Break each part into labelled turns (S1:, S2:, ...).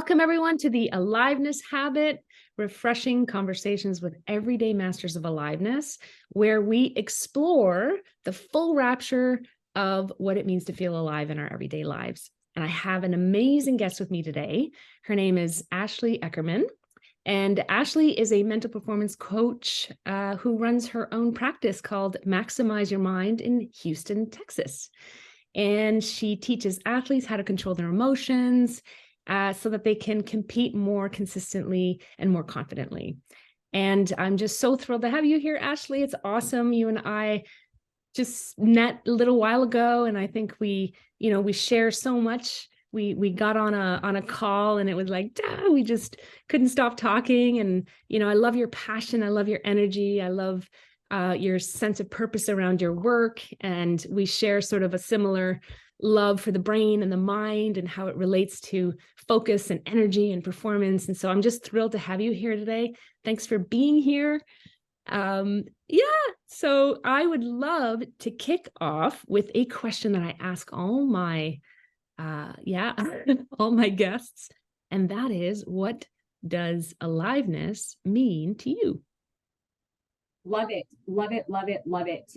S1: Welcome, everyone, to the Aliveness Habit, refreshing conversations with everyday masters of aliveness, where we explore the full rapture of what it means to feel alive in our everyday lives. And I have an amazing guest with me today. Her name is Ashley Eckermann. And Ashley is a mental performance coach who runs her own practice called Maximize Your Mind in Houston, Texas. And she teaches athletes how to control their emotions so that they can compete more consistently and more confidently. And I'm just so thrilled to have you here, Ashley. It's awesome. You and I just met a little while ago, and I think we share so much. We got on a call, and it was like, we just couldn't stop talking. And, I love your passion. I love your energy. I love your sense of purpose around your work. And we share sort of a similar love for the brain and the mind and how it relates to focus and energy and performance. And so I'm just thrilled to have you here today. Thanks for being here. So I would love to kick off with a question that I ask all my all my guests, and that is, what does aliveness mean to you?
S2: Love it, love it, love it, love it.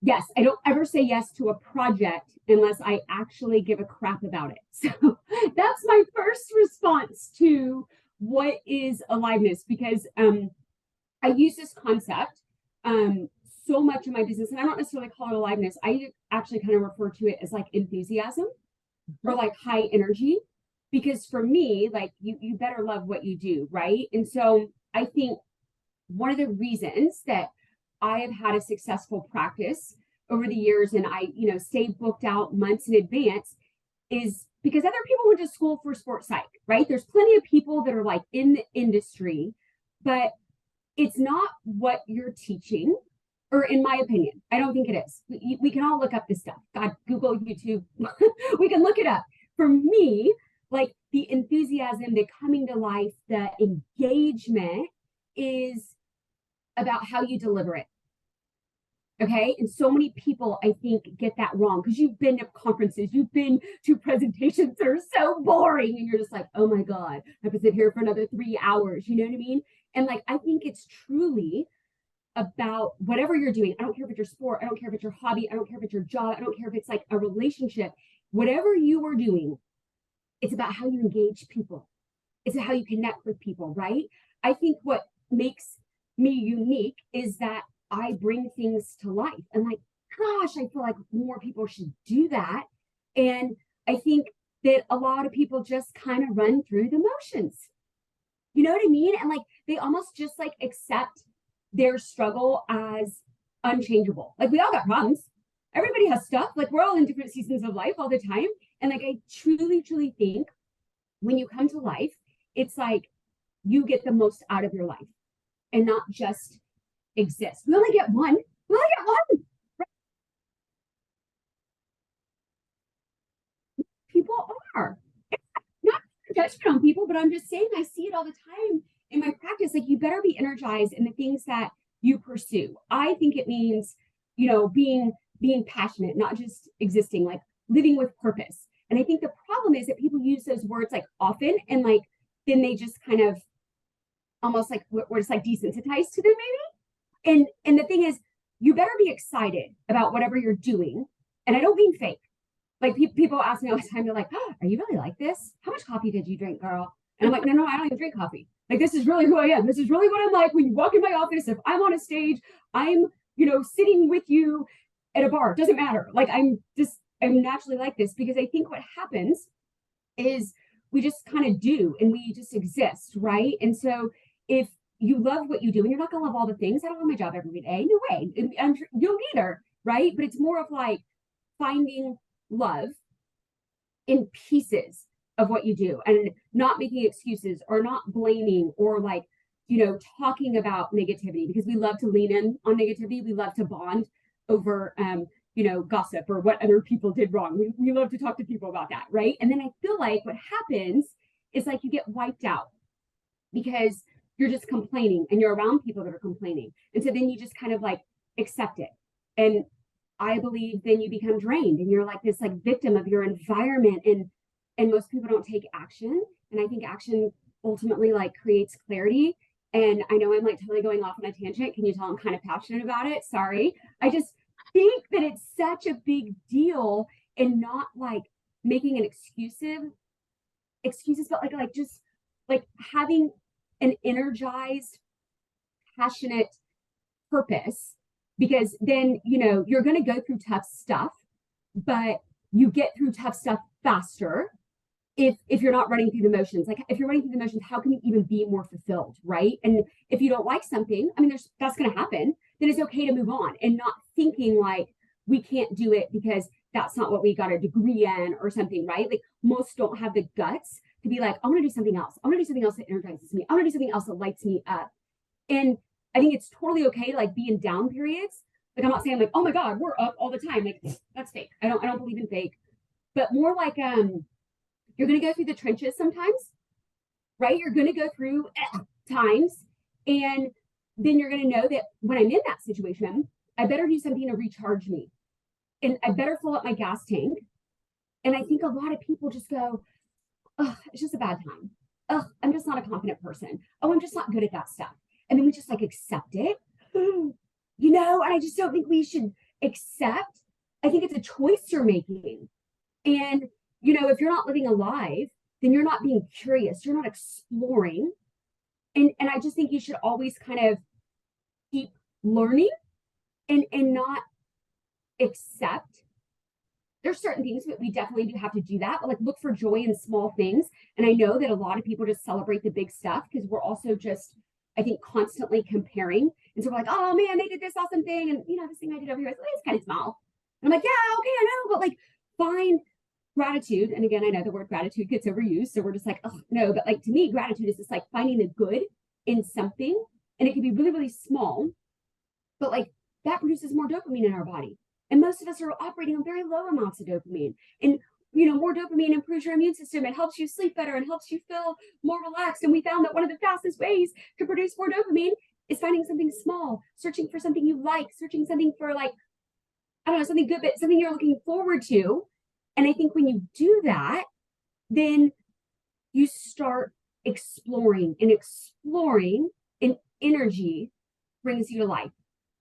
S2: Yes, I don't ever say yes to a project unless I actually give a crap about it. So that's my first response to what is aliveness, because I use this concept so much in my business, and I don't necessarily call it aliveness. I actually kind of refer to it as like enthusiasm or like high energy, because for me, like you better love what you do, right? And so I think one of the reasons that I have had a successful practice over the years, and I, stay booked out months in advance, is because other people went to school for sports psych, right? There's plenty of people that are like in the industry, but it's not what you're teaching, or in my opinion, I don't think it is. We can all look up this stuff. God, Google, YouTube, we can look it up. For me, like the enthusiasm, the coming to life, the engagement is about how you deliver it. Okay. And so many people, I think, get that wrong, because you've been to conferences, you've been to presentations that are so boring, and you're just like, oh my God, I have to sit here for another 3 hours. You know what I mean? And like, I think it's truly about whatever you're doing. I don't care if it's your sport, I don't care if it's your hobby, I don't care if it's your job, I don't care if it's like a relationship, whatever you are doing, it's about how you engage people. It's how you connect with people, right? I think what makes me unique is that I bring things to life. And like, gosh, I feel like more people should do that. And I think that a lot of people just kind of run through the motions. You know what I mean? And like, they almost just like accept their struggle as unchangeable. Like, we all got problems. Everybody has stuff. Like, we're all in different seasons of life all the time. And like, I truly, truly think when you come to life, it's like you get the most out of your life and not just exist. We only get one. We only get one. People are. It's not judgment on people, but I'm just saying I see it all the time in my practice. Like, you better be energized in the things that you pursue. I think it means, being passionate, not just existing, like living with purpose. And I think the problem is that people use those words like often, and like then they just kind of almost like we're just like desensitized to them, maybe. And the thing is, you better be excited about whatever you're doing. And I don't mean fake. Like, people ask me all the time, they're like, oh, are you really like this? How much coffee did you drink, girl? And I'm like, no, I don't even drink coffee. Like, this is really who I am. This is really what I'm like when you walk in my office. If I'm on a stage, I'm, sitting with you at a bar. It doesn't matter. Like, I'm naturally like this, because I think what happens is we just kind of do, and we just exist, right? And so if you love what you do, and you're not going to love all the things. I don't love my job every day. No way. And you don't either, right? But it's more of like finding love in pieces of what you do, and not making excuses or not blaming or like, talking about negativity, because we love to lean in on negativity. We love to bond over, gossip or what other people did wrong. We love to talk to people about that, right? And then I feel like what happens is like you get wiped out, because you're just complaining and you're around people that are complaining. And so then you just kind of like accept it. And I believe then you become drained, and you're like this like victim of your environment. And most people don't take action. And I think action ultimately like creates clarity. And I know I'm like totally going off on a tangent. Can you tell I'm kind of passionate about it? Sorry. I just think that it's such a big deal, and not like making an excuses, but like just like having an energized, passionate purpose, because then, you know, you're going to go through tough stuff, but you get through tough stuff faster if you're not running through the motions. Like if you're running through the motions, how can you even be more fulfilled, right? And if you don't like something, I mean, that's going to happen, then it's okay to move on, and not thinking like we can't do it because that's not what we got a degree in or something, right? Like most don't have the guts to be like, I want to do something else. I want to do something else that energizes me. I want to do something else that lights me up. And I think it's totally okay to like be in down periods. Like I'm not saying like, oh my God, we're up all the time. Like that's fake. I don't believe in fake. But more like you're gonna go through the trenches sometimes, right? You're gonna go through times, and then you're gonna know that when I'm in that situation, I better do something to recharge me. And I better fill up my gas tank. And I think a lot of people just go, oh, it's just a bad time. Oh, I'm just not a confident person. Oh, I'm just not good at that stuff. And then we just like accept it, you know, and I just don't think we should accept. I think it's a choice you're making. And, you know, if you're not living alive, then you're not being curious, you're not exploring. And I just think you should always kind of keep learning and not accept. There's certain things that we definitely do have to do that, but like look for joy in small things. And I know that a lot of people just celebrate the big stuff because we're also just, I think, constantly comparing. And so we're like, oh man, they did this awesome thing. And you know, this thing I did over here, it's kind of small. And I'm like, yeah, okay, I know, but like find gratitude. And again, I know the word gratitude gets overused. So we're just like, oh no, but like to me, gratitude is just like finding the good in something. And it can be really, really small, but like that produces more dopamine in our body. And most of us are operating on very low amounts of dopamine. And you know, more dopamine improves your immune system. It helps you sleep better and helps you feel more relaxed. And we found that one of the fastest ways to produce more dopamine is finding something small, searching for something you like, searching something for like, I don't know, something good, but something you're looking forward to. And I think when you do that, then you start exploring, and energy brings you to life.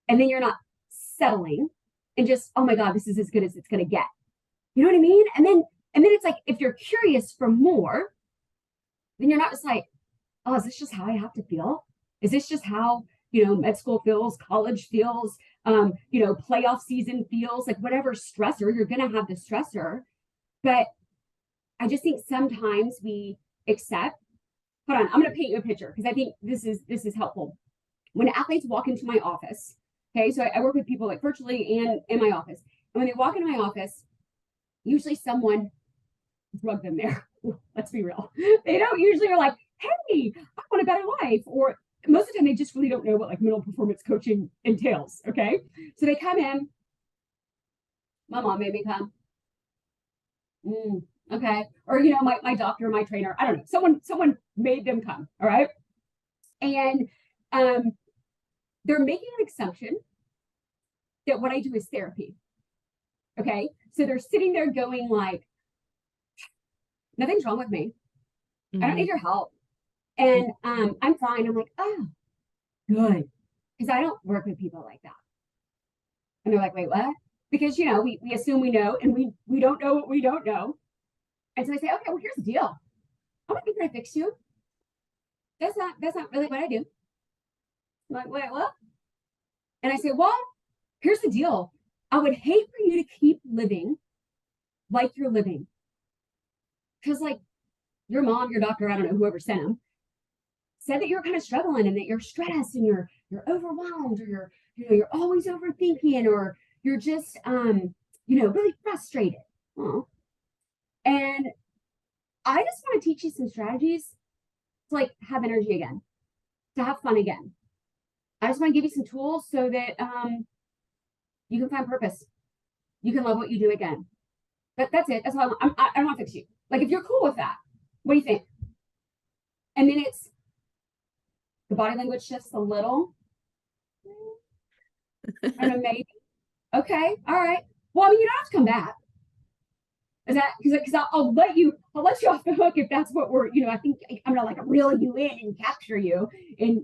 S2: And then you're not settling and just, oh my God, this is as good as it's going to get. You know what I mean? And then it's like, if you're curious for more, then you're not just like, oh, is this just how I have to feel? Is this just how, you know, med school feels, college feels, you know, playoff season feels, like whatever stressor, you're going to have the stressor. But I just think sometimes we accept, hold on, I'm going to paint you a picture because I think this is helpful. When athletes walk into my office, okay, so I work with people like virtually and in my office. And when they walk into my office, usually someone drugged them there. Let's be real. They don't usually are like, hey, I want a better life. Or most of the time, they just really don't know what like mental performance coaching entails. Okay. So they come in. My mom made me come. Okay. Or, you know, my doctor, my trainer, I don't know. Someone made them come. All right. And they're making an assumption that what I do is therapy. Okay. So they're sitting there going like, nothing's wrong with me. I don't need your help. And I'm fine. I'm like, oh, good. Because I don't work with people like that. And they're like, wait, what? Because, you know, we assume we know, and we don't know what we don't know. And so I say, okay, well, here's the deal. I'm not going to fix you. That's not really what I do. I'm like, wait, what? And I say, well, here's the deal. I would hate for you to keep living like you're living. Because like your mom, your doctor, I don't know, whoever sent them, said that you're kind of struggling and that you're stressed and you're overwhelmed, or you're always overthinking, or you're just really frustrated. Oh. And I just want to teach you some strategies to like have energy again, to have fun again. I just want to give you some tools so that you can find purpose. You can love what you do again. That's it. That's all I want. I don't want to fix you. Like if you're cool with that, what do you think? And then it's the body language shifts a little. I don't know, maybe. Okay. All right. Well, I mean, you don't have to come back. Is that because I'll let you off the hook if that's what we're, I think I'm gonna like reel you in and capture you and,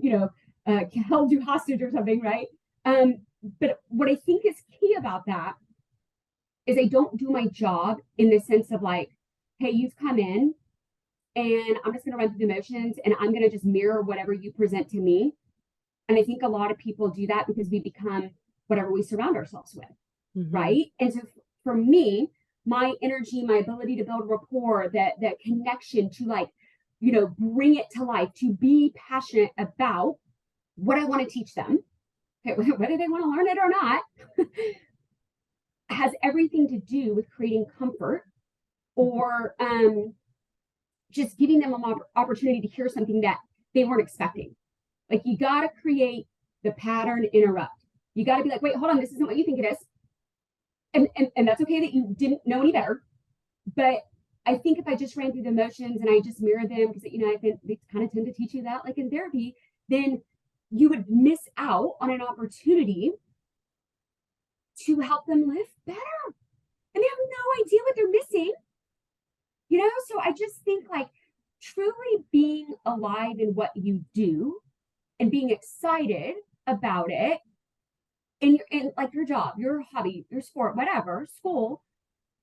S2: held you hostage or something, right? But what I think is key about that is I don't do my job in the sense of like, hey, you've come in and I'm just gonna run through the motions and I'm gonna just mirror whatever you present to me. And I think a lot of people do that because we become whatever we surround ourselves with, right? And so for me, my energy, my ability to build rapport, that connection to like, bring it to life, to be passionate about what I want to teach them, okay, whether they want to learn it or not, has everything to do with creating comfort or just giving them an opportunity to hear something that they weren't expecting. Like you got to create the pattern interrupt. You got to be like, wait, hold on, this isn't what you think it is. And that's okay that you didn't know any better. But I think if I just ran through the motions and I just mirrored them, because I think they kind of tend to teach you that, like in therapy, then you would miss out on an opportunity to help them live better. And they have no idea what they're missing. So I just think like truly being alive in what you do and being excited about it in like your job, your hobby, your sport, whatever, school,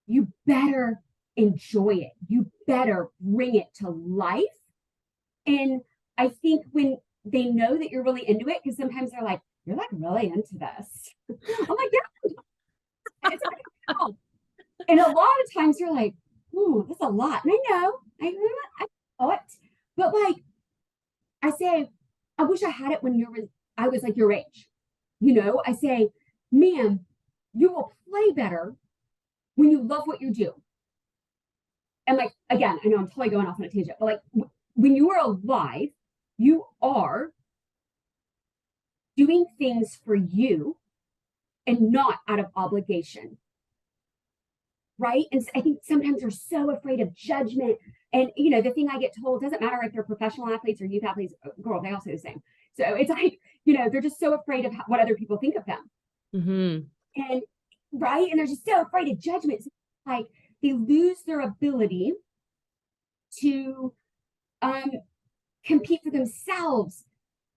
S2: you better enjoy it. You better bring it to life. And I think when they know that you're really into it, because sometimes they're like, you're like really into this. I'm like, yeah. And it's like, oh. And a lot of times you're like, ooh, that's a lot. And I know it. But like I say, I wish I had it when I was like your age. I say, ma'am, you will play better when you love what you do. And like, again, I know I'm totally going off on a tangent, but like when you are alive, you are doing things for you and not out of obligation. Right. And I think sometimes they're so afraid of judgment. And, the thing I get told doesn't matter if they're professional athletes or youth athletes, girl, they all say the same. So it's like, they're just so afraid of what other people think of them. And right. And they're just so afraid of judgment. So, like they lose their ability to compete for themselves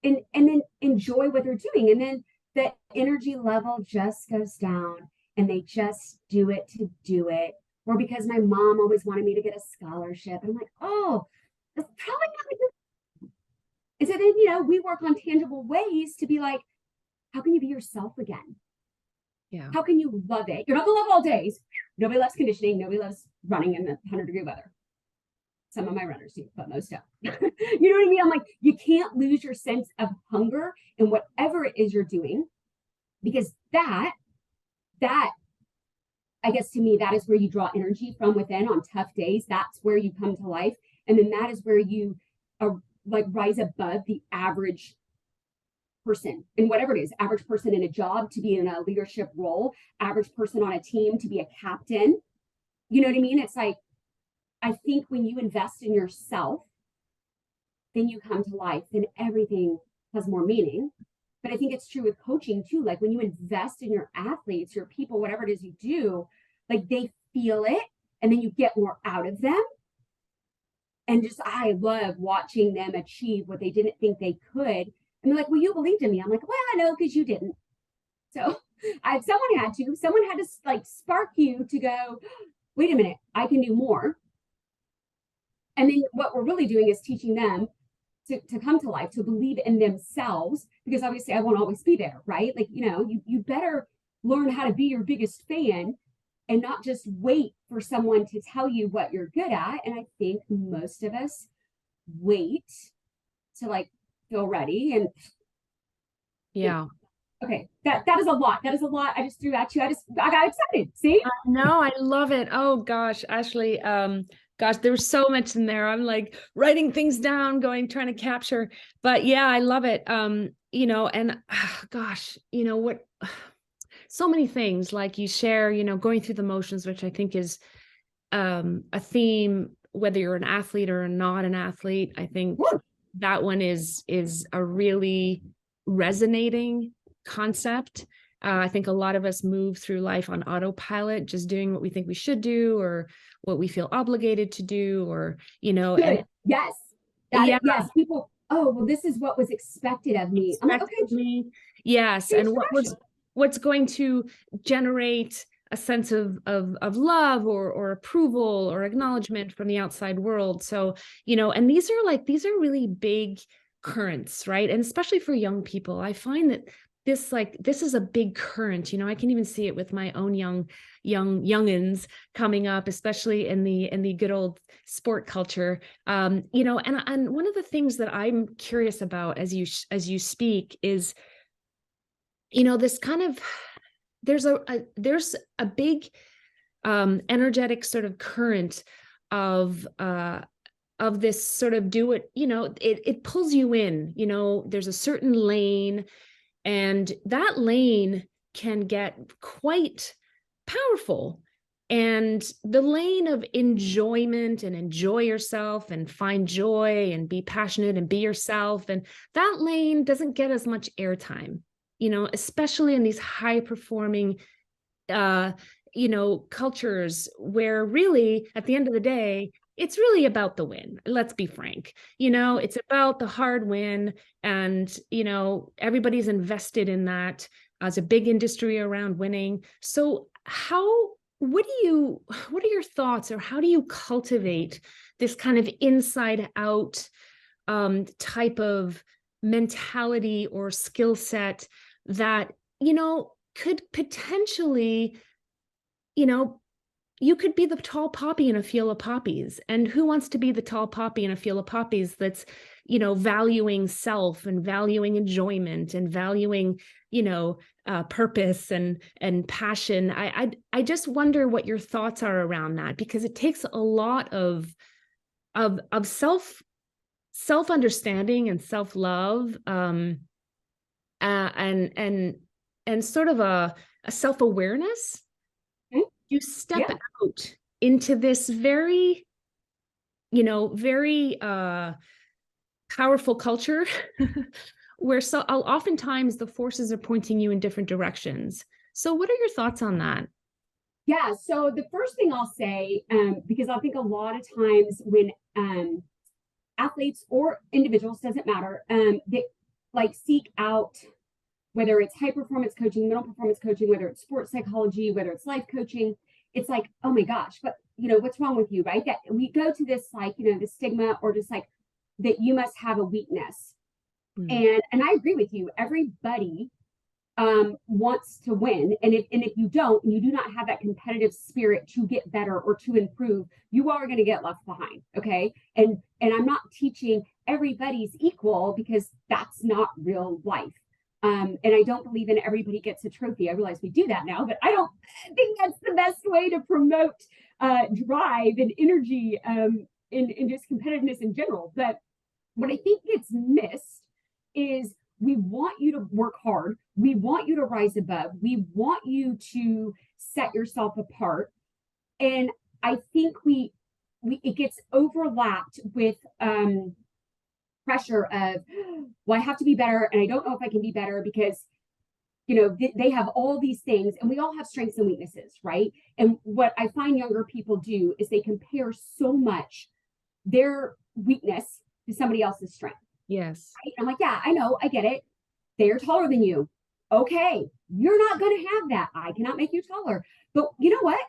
S2: and then enjoy what they're doing. And then the energy level just goes down and they just do it to do it. Or because my mom always wanted me to get a scholarship. And I'm like, oh, that's probably not a good. And so then, we work on tangible ways to be like, how can you be yourself again?
S1: Yeah.
S2: How can you love it? You're not gonna love all days. Nobody loves conditioning. Nobody loves running in the 100-degree weather. Some of my runners do, but most don't. You know what I mean? I'm like, you can't lose your sense of hunger in whatever it is you're doing, because that, I guess to me, that is where you draw energy from within on tough days. That's where you come to life. And then that is where you are like rise above the average person in whatever it is, average person in a job to be in a leadership role, average person on a team to be a captain. You know what I mean? It's like, I think when you invest in yourself, then you come to life, then everything has more meaning. But I think it's true with coaching too. Like when you invest in your athletes, your people, whatever it is you do, like they feel it and then you get more out of them. And just, I love watching them achieve what they didn't think they could. And they're like, well, you believed in me. I'm like, well, I know, because you didn't. So someone had to like spark you to go, wait a minute, I can do more. And then what we're really doing is teaching them to come to life, to believe in themselves, because obviously I won't always be there, right? Like, you better learn how to be your biggest fan and not just wait for someone to tell you what you're good at. And I think most of us wait to like feel ready. And
S1: yeah.
S2: Okay, that is a lot. That is a lot. I just threw at you. I got excited. See?
S1: No, I love it. Oh gosh, Ashley. Gosh, there was so much in there. I'm like writing things down, trying to capture. But yeah, I love it. And gosh, what? So many things like you share. Going through the motions, which I think is a theme, whether you're an athlete or not an athlete. I think that one is a really resonating concept. I think a lot of us move through life on autopilot, just doing what we think we should do or what we feel obligated to do, or,
S2: Good.
S1: and
S2: Yes.
S1: yeah,
S2: Yes. People, oh, well, this is what was expected of me. I'm like, okay,
S1: expected me. Yes.
S2: change
S1: And
S2: direction.
S1: what's going to generate a sense of love or approval or acknowledgement from the outside world. So, and these are really big currents, right? And especially for young people, I find that this is a big current. I can even see it with my own youngins coming up, especially in the good old sport culture. And one of the things that I'm curious about as you speak is, this kind of, there's a big energetic sort of current of this sort of do it, it pulls you in, there's a certain lane, and that lane can get quite powerful. And the lane of enjoyment and enjoy yourself and find joy and be passionate and be yourself, and that lane doesn't get as much airtime, especially in these high performing cultures where really at the end of the day, it's really about the win. Let's be frank. It's about the hard win, and everybody's invested in that as a big industry around winning. So what are your thoughts, or how do you cultivate this kind of inside out type of mentality or skill set that could potentially, you could be the tall poppy in a field of poppies, and who wants to be the tall poppy in a field of poppies that's valuing self and valuing enjoyment and valuing purpose and passion. I just wonder what your thoughts are around that, because it takes a lot of self understanding and self love, and sort of a self awareness. You step
S2: Yeah.
S1: out into this very very powerful culture where oftentimes the forces are pointing you in different directions. So what are your thoughts on that?
S2: Yeah. So the first thing I'll say, because I think a lot of times when athletes or individuals, doesn't matter, they like seek out, whether it's high performance coaching, middle performance coaching, whether it's sports psychology, whether it's life coaching, it's like, oh my gosh, but what's wrong with you, right? That we go to this, like, the stigma, or just like that you must have a weakness. And I agree with you. Everybody wants to win. And if you don't, and you do not have that competitive spirit to get better or to improve, you are going to get left behind. Okay. And I'm not teaching everybody's equal, because that's not real life. And I don't believe in everybody gets a trophy. I realize we do that now, but I don't think that's the best way to promote drive and energy in just competitiveness in general. But what I think gets missed is, we want you to work hard. We want you to rise above. We want you to set yourself apart. And I think it gets overlapped with pressure of, well, I have to be better, and I don't know if I can be better because they have all these things, and we all have strengths and weaknesses, right? And what I find younger people do is they compare so much their weakness to somebody else's strength.
S1: Yes.
S2: Right? I'm like, yeah, I know, I get it. They're taller than you. Okay, you're not going to have that. I cannot make you taller. But you know what?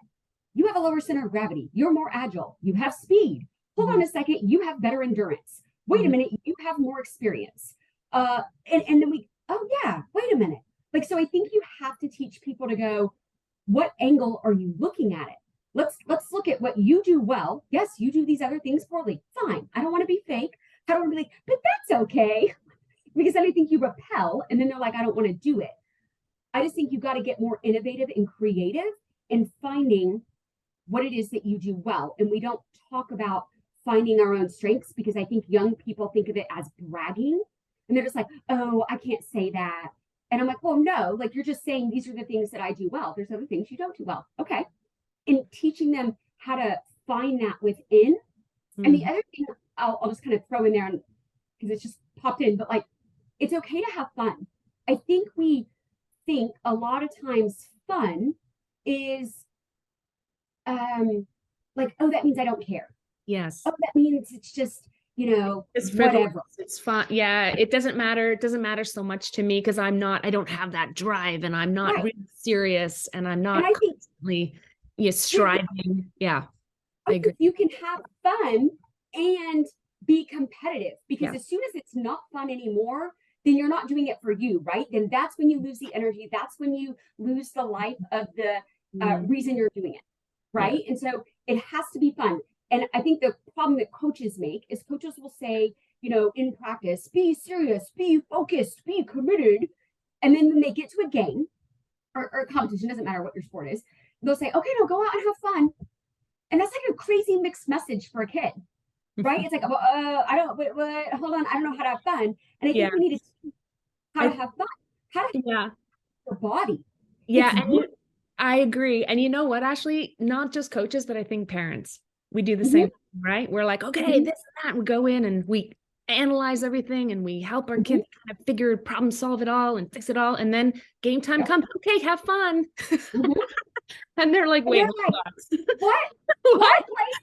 S2: You have a lower center of gravity. You're more agile. You have speed. Hold on a second. You have better endurance. Wait a minute. You have more experience. And then oh yeah, wait a minute. Like, so I think you have to teach people to go, what angle are you looking at it? Let's look at what you do well. Yes, you do these other things poorly. Fine. I don't want to be fake. I don't want to be like, but that's okay. Because then I think you repel, and then they're like, I don't want to do it. I just think you got to get more innovative and creative in finding what it is that you do well. And we don't talk about finding our own strengths, because I think young people think of it as bragging, and they're just like, oh, I can't say that. And I'm like, well, no, like, you're just saying these are the things that I do well. There's other things you don't do well. Okay. And teaching them how to find that within. And the other thing I'll just kind of throw in there, because it's just popped in, but like, it's okay to have fun. I think we think a lot of times fun is like, oh, that means I don't care.
S1: Yes.
S2: Oh, that means it's just,
S1: It's frivolous.
S2: whatever.
S1: It's fun. Yeah. It doesn't matter. It doesn't matter so much to me because I don't have that drive and I'm not
S2: Right.
S1: really serious and I'm
S2: And
S1: not
S2: I think,
S1: constantly
S2: yeah,
S1: striving. Yeah. I
S2: I
S1: agree.
S2: think you can have fun and be competitive, because
S1: Yeah.
S2: as soon as it's not fun anymore, then you're not doing it for you, right? Then that's when you lose the energy. That's when you lose the life of the
S1: Mm,
S2: reason you're doing it,
S1: yeah.
S2: right? And so it has to be fun. And I think the problem that coaches make is coaches will say, in practice, be serious, be focused, be committed. And then when they get to a game or competition, doesn't matter what your sport is, they'll say, okay, no, go out and have fun. And that's like a crazy mixed message for a kid, right? It's like, well, I don't, but hold on, I don't know how to have fun. And I
S1: Yeah.
S2: think we need to teach how
S1: I,
S2: to have fun, how to have
S1: yeah.
S2: your body. It's
S1: Yeah.
S2: good.
S1: I agree. And you know what, Ashley, not just coaches, but I think parents, we do the
S2: Mm-hmm,
S1: same, right? We're like, okay,
S2: mm-hmm,
S1: this and that. We go in and we analyze everything and we help our
S2: mm-hmm.
S1: kids kind of figure, problem solve it all and fix it all. And then game time
S2: Yep.
S1: comes. Okay, have fun.
S2: Mm-hmm.
S1: And they're like,
S2: And
S1: wait,
S2: they're
S1: hold
S2: like,
S1: on.
S2: what?
S1: What?
S2: What? Like,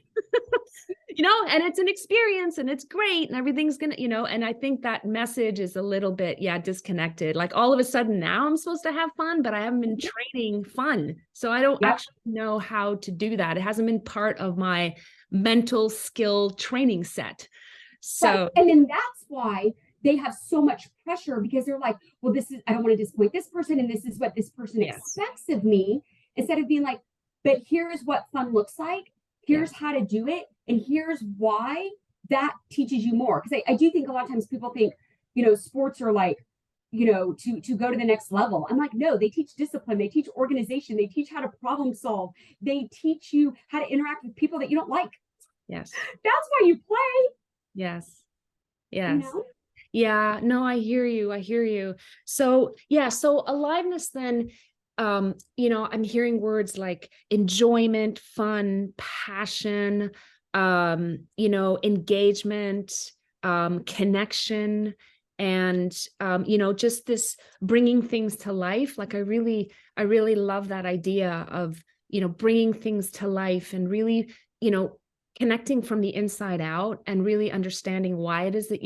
S1: And it's an experience and it's great and everything's gonna, and I think that message is a little bit, yeah, disconnected. Like all of a sudden now I'm supposed to have fun, but I haven't been training fun. So I don't
S2: yep.
S1: actually know how to do that. It hasn't been part of my mental skill training set.
S2: Right.
S1: So
S2: And then that's why they have so much pressure, because they're like, well, I don't want to disappoint this person, and this is what this person
S1: yes.
S2: expects of me, instead of being like, but here's what fun looks like,
S1: Yeah.
S2: here's how to do it, and here's why that teaches you more. Because I do think a lot of times people think, sports are like, to go to the next level. I'm like, no, they teach discipline, they teach organization, they teach how to problem solve, they teach you how to interact with people that you don't like.
S1: Yes.
S2: That's why you play,
S1: Yes.
S2: you
S1: Yes.
S2: know?
S1: Yeah, no, I hear you. I hear you. So, yeah, so aliveness then, I'm hearing words like enjoyment, fun, passion, engagement, connection, and just this bringing things to life. Like I really love that idea of, bringing things to life and really, you know, connecting from the inside out and really understanding why it is that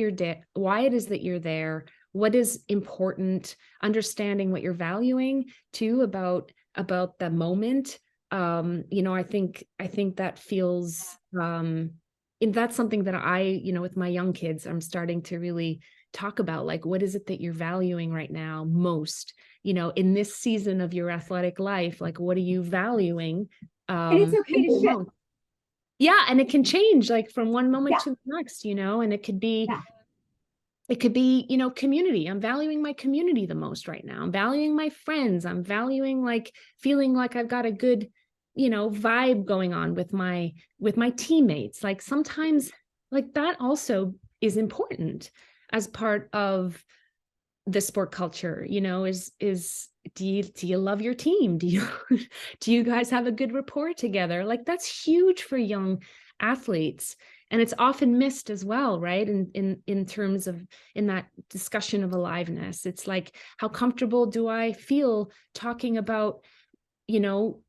S1: why it is that you're there, what is important, understanding what you're valuing too about the moment. I think that feels and that's something that with my young kids, I'm starting to really talk about, like, what is it that you're valuing right now most, in this season of your athletic life, like, what are you valuing?
S2: And it's okay to shift.
S1: Yeah, and it can change like from one moment
S2: Yeah,
S1: to the next, and it could be
S2: yeah.
S1: community. I'm valuing my community the most right now. I'm valuing my friends. I'm valuing like feeling like I've got a good, vibe going on with my teammates. Like sometimes like that also is important as part of the sport culture, is do you love your team? Do you do you guys have a good rapport together? Like that's huge for young athletes, and it's often missed as well, right? In terms of in that discussion of aliveness, it's like, how comfortable do I feel talking about, you know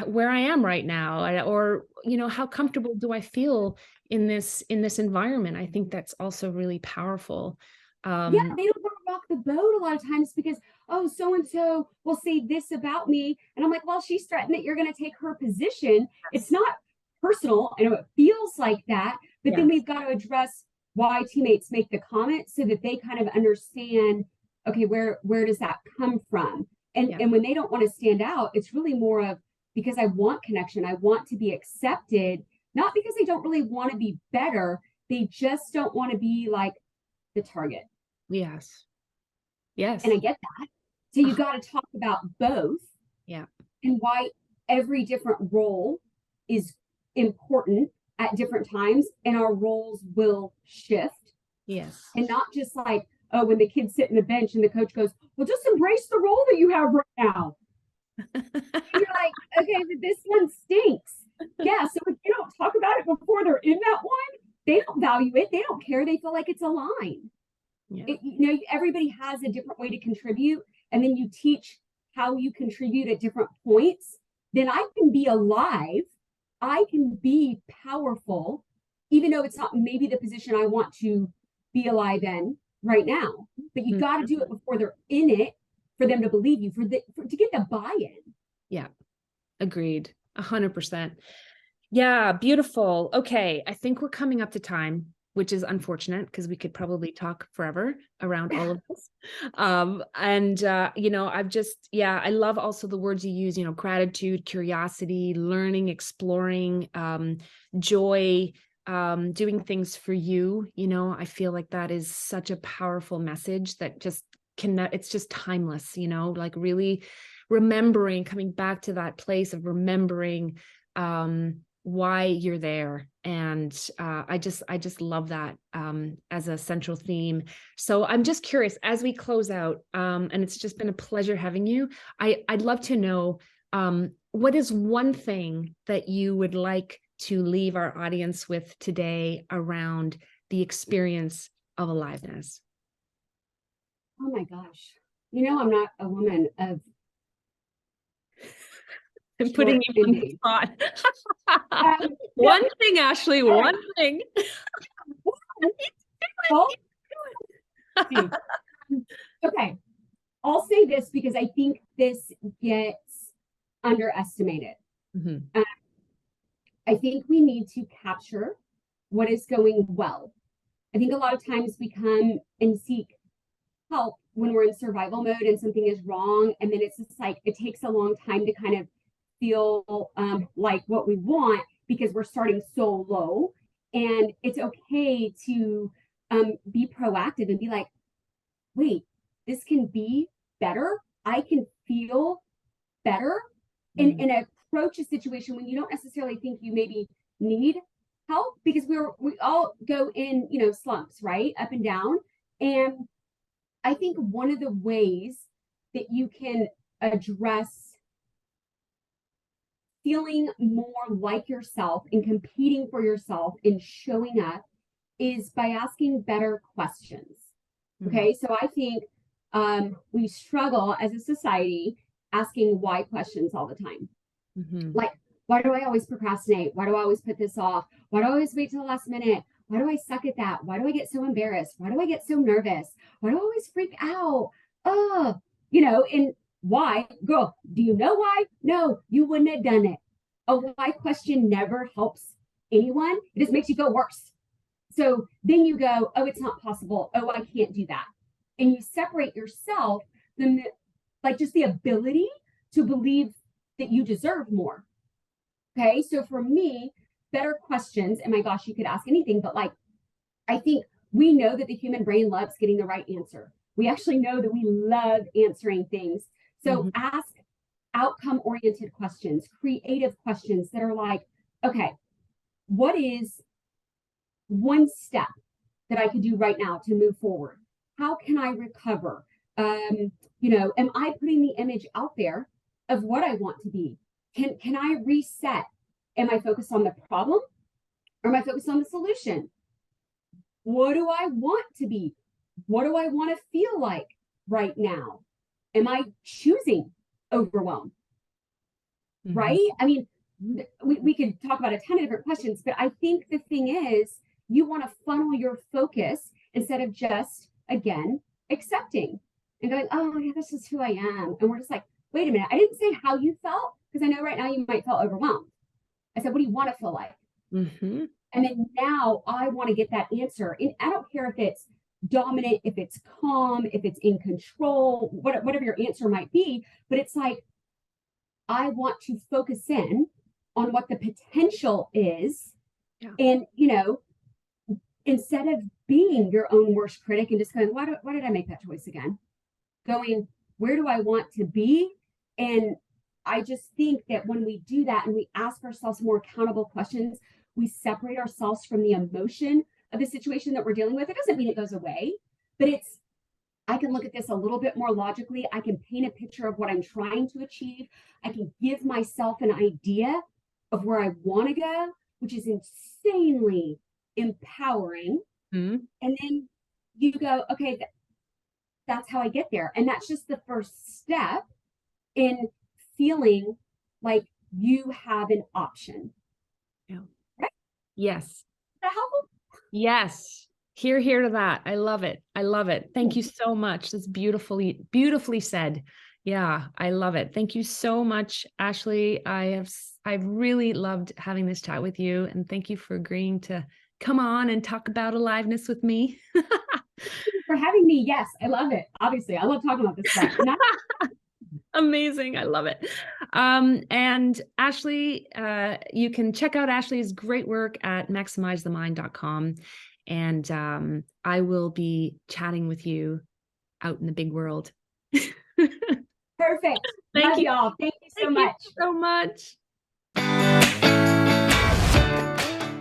S1: where I am right now, or how comfortable do I feel in this environment? I think that's also really powerful.
S2: Yeah,
S1: um
S2: they don't want to rock the boat a lot of times because, oh, so and so will say this about me. And I'm like, well, she's threatened that you're going to take her position. It's not personal. I know it feels like that, but
S1: yeah.
S2: then we've got to address why teammates make the comment so that they kind of understand, okay, where does that come from? And
S1: Yeah.
S2: and when they don't want to stand out, it's really more of, because I want connection, I want to be accepted, not because they don't really want to be better. They just don't want to be like the target.
S1: Yes.
S2: And
S1: Yes.
S2: I get that. So you got to talk about both,
S1: Yeah.
S2: and why every different role is important at different times, and our roles will shift.
S1: Yes.
S2: And not just like, oh, when the kids sit in the bench and the coach goes, well, just embrace the role that you have right now. And you're like, okay, but this one stinks. Yeah. So if you don't talk about it before they're in that one, they don't value it. They don't care. They feel like it's a line.
S1: Yeah.
S2: Everybody has a different way to contribute, and then you teach how you contribute at different points. Then I can be alive, I can be powerful, even though it's not maybe the position I want to be alive in right now. But you got to do it before they're in it for them to believe you, to get the buy-in.
S1: Yeah, agreed. 100%. Yeah, beautiful. Okay, I think we're coming up to time, which is unfortunate because we could probably talk forever around all of this. I love also the words you use, gratitude, curiosity, learning, exploring, joy, doing things for you. I feel like that is such a powerful message that just it's just timeless, like really remembering, coming back to that place of remembering, why you're there. And I just love that as a central theme. So I'm just curious, as we close out, and it's just been a pleasure having you, I'd love to know, what is one thing that you would like to leave our audience with today around the experience of aliveness?
S2: Oh my gosh. I'm not a woman of
S1: I'm putting you on the spot. One thing, Ashley, one thing.
S2: Okay. I'll say this because I think this gets underestimated.
S1: Mm-hmm.
S2: I think we need to capture what is going well. I think a lot of times we come and seek help when we're in survival mode and something is wrong. And then it's just like, it takes a long time to kind of feel like what we want because we're starting so low. And it's okay to be proactive and be like, wait, this can be better. I can feel better. And approach a situation when you don't necessarily think you maybe need help, because we all go in, slumps, right? Up and down. And I think one of the ways that you can address feeling more like yourself and competing for yourself and showing up is by asking better questions. Okay, so I think we struggle as a society asking why questions all the time. Like, why do I always procrastinate? Why do I always put this off? Why do I always wait till the last minute? Why do I suck at that? Why do I get so embarrassed? Why do I get so nervous? Why do I always freak out? And why? Girl, do you know why? No, you wouldn't have done it. A why question never helps anyone. It just makes you feel worse. So then you go, oh, it's not possible. Oh, I can't do that. And you separate yourself from just the ability to believe that you deserve more. Okay. So for me, better questions, and my gosh, you could ask anything, but I think we know that the human brain loves getting the right answer. We actually know that we love answering things. So ask outcome-oriented questions, creative questions that are like, okay, what is one step that I could do right now to move forward? How can I recover? Am I putting the image out there of what I want to be? Can I reset? Am I focused on the problem or am I focused on the solution? What do I want to be? What do I want to feel like right now? Am I choosing overwhelm? Right? I mean, we could talk about a ton of different questions, but I think the thing is, you want to funnel your focus instead of just, again, accepting and going, oh, yeah, this is who I am. And we're just like, wait a minute, I didn't say how you felt, because I know right now you might feel overwhelmed. I said, what do you want to feel like? And then now I want to get that answer. And I don't care if it's dominant, if it's calm, if it's in control, whatever your answer might be. But it's like, I want to focus in on what the potential is. Yeah. And, instead of being your own worst critic and just going, why did I make that choice again? Going, where do I want to be? And I just think that when we do that and we ask ourselves more accountable questions, we separate ourselves from the emotion of the situation that we're dealing with. It doesn't mean it goes away, but I can look at this a little bit more logically. I can paint a picture of what I'm trying to achieve. I can give myself an idea of where I want to go, which is insanely empowering. And then you go, okay, that's how I get there. And that's just the first step in feeling like you have an option.
S1: Yeah.
S2: Right?
S1: Yes.
S2: Is that helpful?
S1: Yes. Here to that. I love it. I love it. Thank you so much. That's beautifully said. Yeah, I love it. Thank you so much, Ashley. I've really loved having this chat with you, and thank you for agreeing to come on and talk about aliveness with me.
S2: For having me. Yes, I love it. Obviously, I love talking about this stuff.
S1: Amazing. I love it. And Ashley, you can check out Ashley's great work at maximizethemind.com. And I will be chatting with you out in the big world.
S2: Perfect.
S1: Thank
S2: Love
S1: you.
S2: y'all. Thank you so
S1: Thank you
S2: much.
S1: so much.